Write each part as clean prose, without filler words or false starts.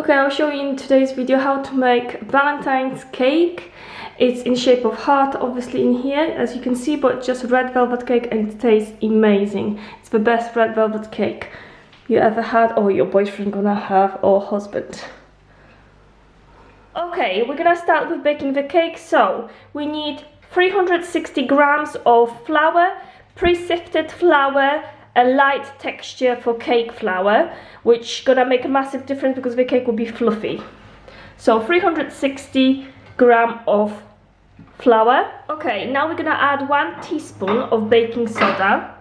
Okay, I'll show you in today's video how to make Valentine's cake. It's in shape of heart, obviously in here, as you can see, but just red velvet cake, and it tastes amazing. It's the best red velvet cake you ever had, or your boyfriend gonna have, or husband. Okay, we're gonna start with baking the cake. So we need 360 grams of flour, pre-sifted flour, a light texture for cake flour, which gonna make a massive difference because the cake will be fluffy. So 360 gram of flour. Okay, now we're gonna add 1 teaspoon of baking soda.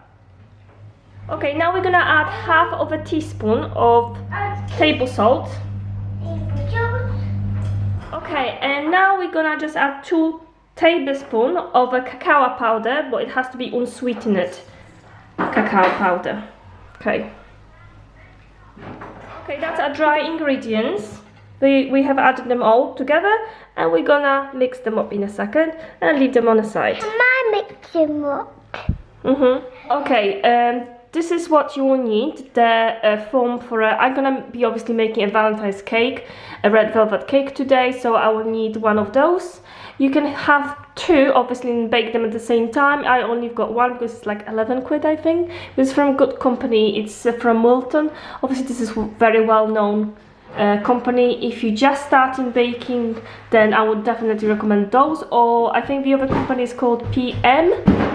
Okay, now we're gonna add half of a teaspoon of table salt. Okay, and now we're gonna just add 2 tablespoons of a cacao powder, but it has to be unsweetened cacao powder. Okay, that's our dry ingredients. We have added them all together, and we're gonna mix them up in a second and leave them on the side. Can I mix them up? Okay, this is what you will need, the foam for I'm gonna be obviously making a Valentine's cake, a red velvet cake today, so I will need 1 of those. You can have 2, obviously, and bake them at the same time. I only got 1 because it's like 11 quid, I think. It's from a good company, it's from Wilton. Obviously, this is very well known company. If you're just starting baking, then I would definitely recommend those, or I think the other company is called PM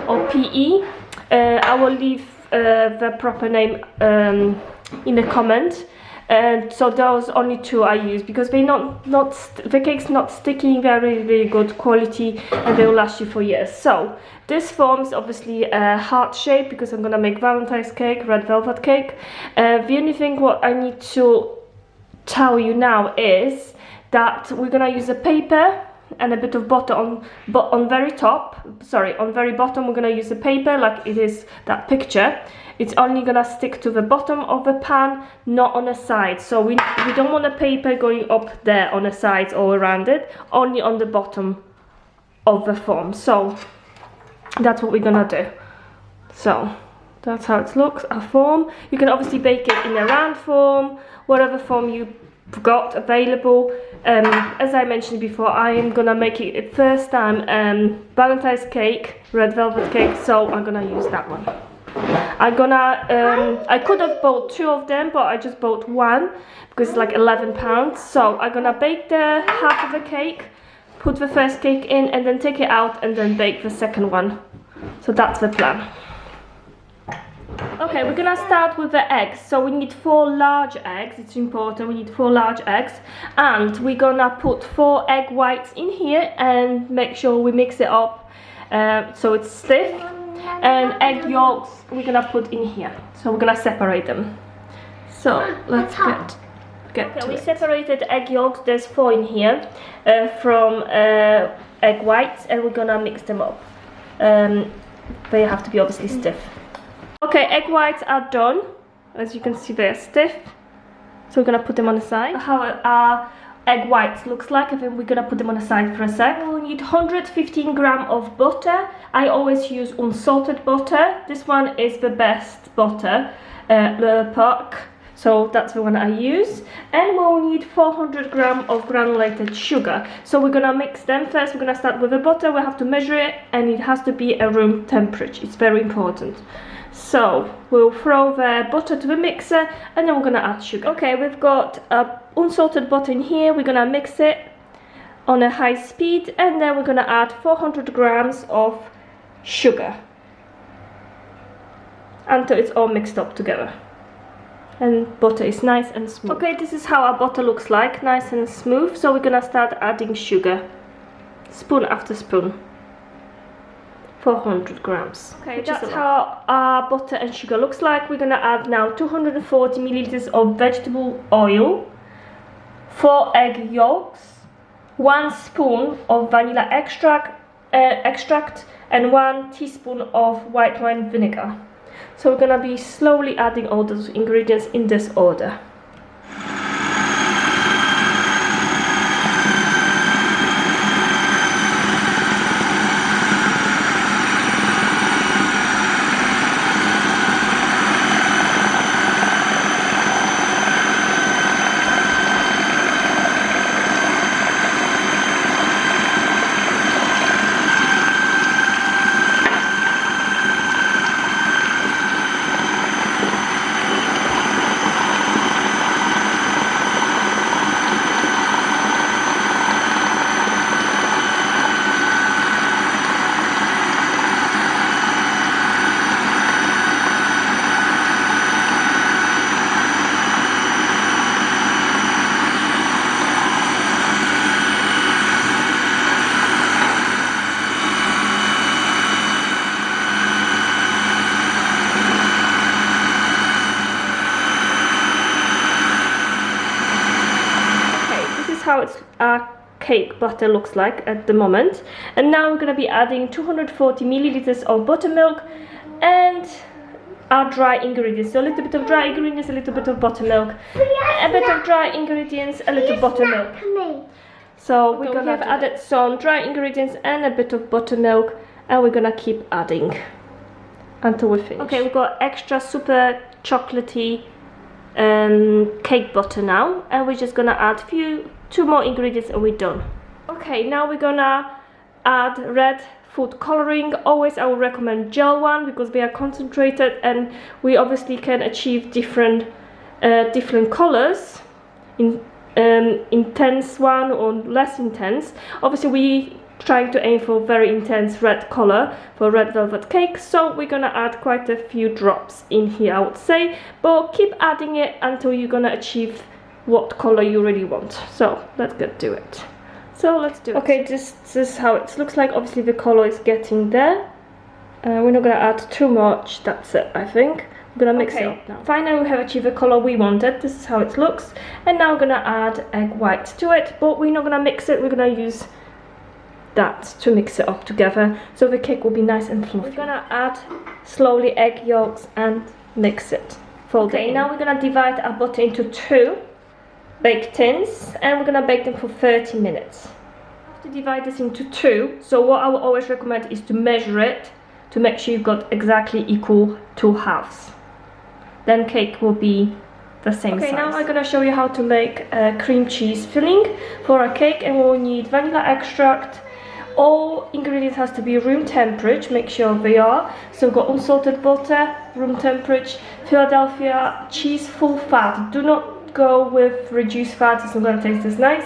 or PE. I will leave the proper name in the comment. And so those only 2 I use because they the cake's not sticky, very good quality, and they will last you for years. So this forms obviously a heart shape because I'm gonna make Valentine's cake, red velvet cake. The only thing what I need to tell you now is that we're gonna use a paper and a bit of butter on very top. Sorry, on very bottom we're gonna use a paper like it is that picture. It's only gonna stick to the bottom of the pan, not on the side. So we don't want a paper going up there on the sides or around it, only on the bottom of the form. So that's what we're gonna do. So that's how it looks, a form. You can obviously bake it in a round form, whatever form you got available. As I mentioned before, I am gonna make it first time Valentine's cake, red velvet cake, so I'm gonna use that one. I could have bought 2 of them, but I just bought 1 because it's like £11. So I'm gonna bake the half of the cake, put the first cake in, and then take it out and then bake the second one. So that's the plan. Okay, we're gonna start with the eggs. So we need 4 large eggs. It's important, we need 4 large eggs, and we're gonna put 4 egg whites in here and make sure we mix it up so it's stiff. And egg yolks we're gonna put in here, so we're gonna separate them. So let's get to it. We separated egg yolks. There's 4 in here from egg whites, and we're gonna mix them up. They have to be obviously stiff. Okay, egg whites are done. As you can see, they're stiff, so we're gonna put them on the side. How our egg whites looks like, and then we're gonna put them on the side for a sec. We'll need 115 grams of butter. I always use unsalted butter. This one is the best butter, the Park, so that's the one I use. And we'll need 400 grams of granulated sugar. So we're gonna mix them. First we're gonna start with the butter. We have to measure it, and it has to be at room temperature. It's very important. So we'll throw the butter to the mixer, and then we're gonna add sugar. Okay, we've got unsalted butter in here. We're gonna mix it on a high speed, and then we're gonna add 400 grams of sugar until it's all mixed up together and butter is nice and smooth. Okay, this is how our butter looks like, nice and smooth. So we're gonna start adding sugar, spoon after spoon. 400 grams. Okay, that's how our butter and sugar looks like. We're gonna add now 240 milliliters of vegetable oil, 4 egg yolks, 1 spoon of vanilla extract, and 1 teaspoon of white wine vinegar. So we're gonna be slowly adding all those ingredients in this order. how our cake butter looks like at the moment. And now we're going to be adding 240 milliliters of buttermilk and our dry ingredients. So a little bit of dry ingredients, a little bit of buttermilk, a bit of dry ingredients, a little buttermilk. So we have added some dry ingredients and a bit of buttermilk, and we're gonna keep adding until we finish. Okay, we've got extra super chocolatey cake butter now, and we're just gonna add two more ingredients and we're done. Okay, now we're gonna add red food coloring. Always I would recommend gel one because they are concentrated and we obviously can achieve different colors in intense one or less intense. Obviously we trying to aim for very intense red color for red velvet cake, so we're gonna add quite a few drops in here, I would say, but keep adding it until you're gonna achieve what color you really want. So let's get to it. So let's do it. Okay, this is how it looks like. Obviously the color is getting there. We're not gonna add too much, that's it, I think. I'm gonna mix it up now. Finally we have achieved the color we wanted. This is how it looks. And now we're gonna add egg whites to it, but we're not gonna mix it, we're gonna use that to mix it up together so the cake will be nice and fluffy. We're gonna add slowly egg yolks and mix it. Okay, now we're gonna divide our butter into 2 bake tins and we're gonna bake them for 30 minutes. You have to divide this into 2, so what I will always recommend is to measure it to make sure you've got exactly equal 2 halves. Then cake will be the same size. Okay, now I'm gonna show you how to make a cream cheese filling for a cake, and we'll need vanilla extract. All ingredients has to be room temperature, make sure they are. So we've got unsalted butter, room temperature, Philadelphia cheese full fat. Do not go with reduced fat, it's not gonna taste as nice.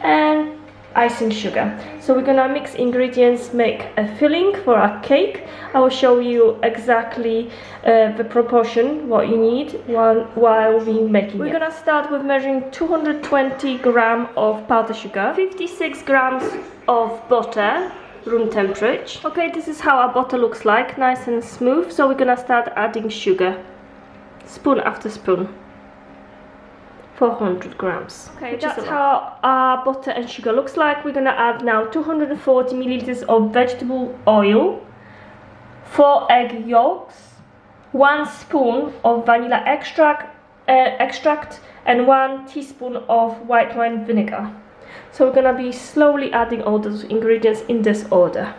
And icing sugar. So we're gonna mix ingredients, make a filling for our cake. I will show you exactly the proportion, what you need while we're making it. We're gonna start with measuring 220 grams of powdered sugar, 56 grams of butter, room temperature. Okay, this is how our butter looks like, nice and smooth. So we're gonna start adding sugar, spoon after spoon. 400 grams. Okay, that's how our butter and sugar looks like. We're gonna add now 240 milliliters of vegetable oil, 4 egg yolks, 1 spoon of vanilla extract, and 1 teaspoon of white wine vinegar. So we're gonna be slowly adding all those ingredients in this order.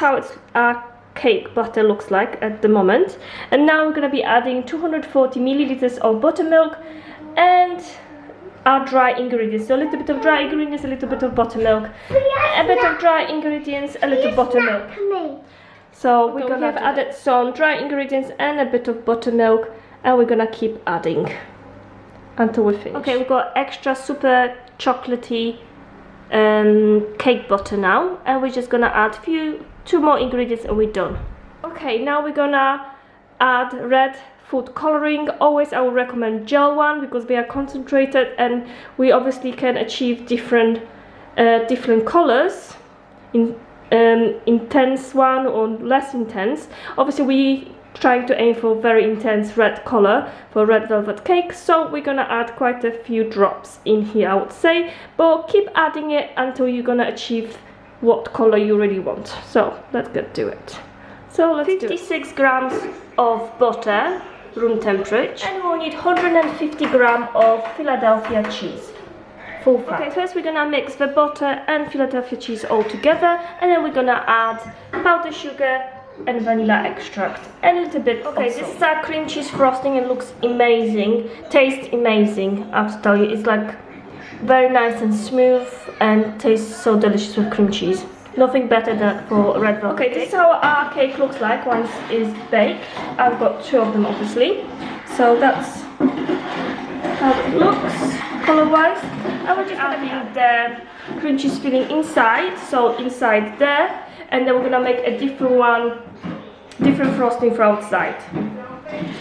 How our cake butter looks like at the moment. And now we're going to be adding 240 milliliters of buttermilk and our dry ingredients. So a little bit of dry ingredients, a little bit of buttermilk, a bit of dry ingredients, a little buttermilk. So we have added some dry ingredients and a bit of buttermilk, and we're gonna keep adding until we finish. Okay, we've got extra super chocolatey cake butter now, and we're just gonna add 2 more ingredients and we're done. Okay, now we're gonna add red food coloring. Always I would recommend gel one because they are concentrated and we obviously can achieve different colors in intense one or less intense. Obviously we trying to aim for very intense red color for red velvet cake, so we're gonna add quite a few drops in here, I would say, but keep adding it until you're gonna achieve what color you really want. So let's get to it. So let's 56 grams of butter, room temperature. And we'll need 150 grams of Philadelphia cheese. Full fat. Okay, first we're gonna mix the butter and Philadelphia cheese all together, and then we're gonna add powdered sugar and vanilla extract and a little bit. Okay, this is our cream cheese frosting. It looks amazing, tastes amazing. I have to tell you, it's like very nice and smooth and tastes so delicious with cream cheese. Nothing better than for red velvet. Okay, this is how our cake looks like once it's baked. I've got 2 of them obviously, so that's how it looks color-wise. And we're just adding the cream cheese filling inside, so inside there, and then we're gonna make a different frosting for outside.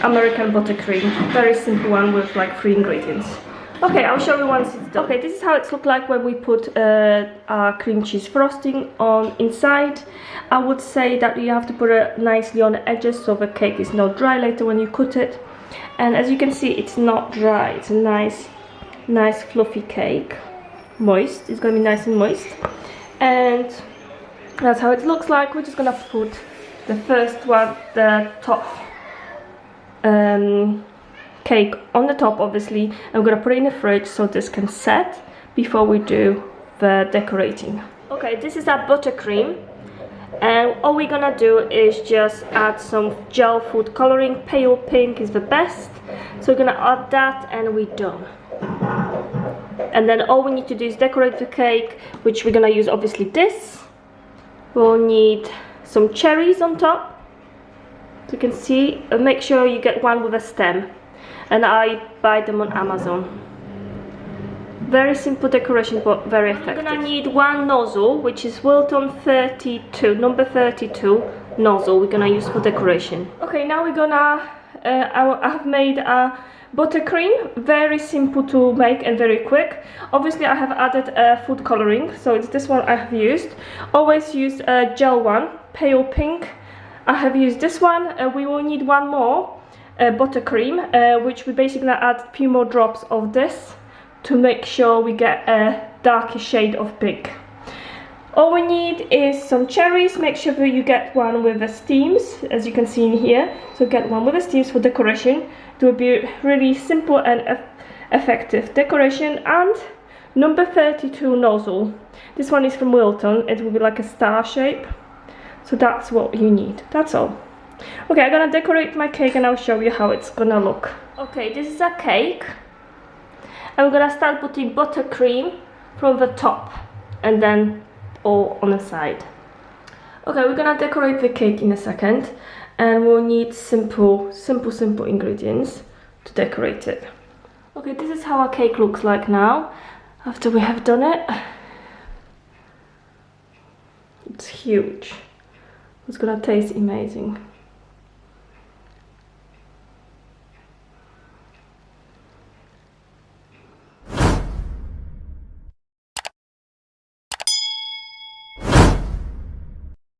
American buttercream, very simple one with like 3 ingredients. Okay, I'll show you once it's done. Okay, this is how it's looked like when we put our cream cheese frosting on inside. I would say that you have to put it nicely on the edges so the cake is not dry later when you cut it. And as you can see, it's not dry. It's a nice fluffy cake, moist. It's gonna be nice and moist, and that's how it looks like. We're just gonna put the first one, the top cake on the top obviously. I'm gonna put it in the fridge so this can set before we do the decorating. Okay, this is our buttercream, and all we're gonna do is just add some gel food coloring. Pale pink is the best, so we're gonna add that and we're done. And then all we need to do is decorate the cake, which we're gonna use obviously this. We'll need some cherries on top, so you can see. Make sure you get one with a stem, and I buy them on Amazon. Very simple decoration but very effective. We're gonna need 1 nozzle, which is Wilton 32, number 32 nozzle we're gonna use for decoration. Okay, now we're gonna I have made a buttercream, very simple to make and very quick. Obviously I have added food coloring, so it's this one I have used. Always use a gel one, pale pink. I have used this one. We will need 1 more buttercream, which we basically add a few more drops of this to make sure we get a darker shade of pink. All we need is some cherries. Make sure that you get one with the steams, as you can see in here. So get one with the steams for decoration. It will be really simple and effective decoration. And number 32 nozzle. This one is from Wilton. It will be like a star shape. So that's what you need. That's all. Okay, I'm gonna decorate my cake and I'll show you how it's gonna look. Okay, this is a cake. And we're gonna start putting buttercream from the top and then all on the side. Okay, we're gonna decorate the cake in a second, and we'll need simple ingredients to decorate it. Okay, this is how our cake looks like now after we have done it. It's huge. It's gonna taste amazing.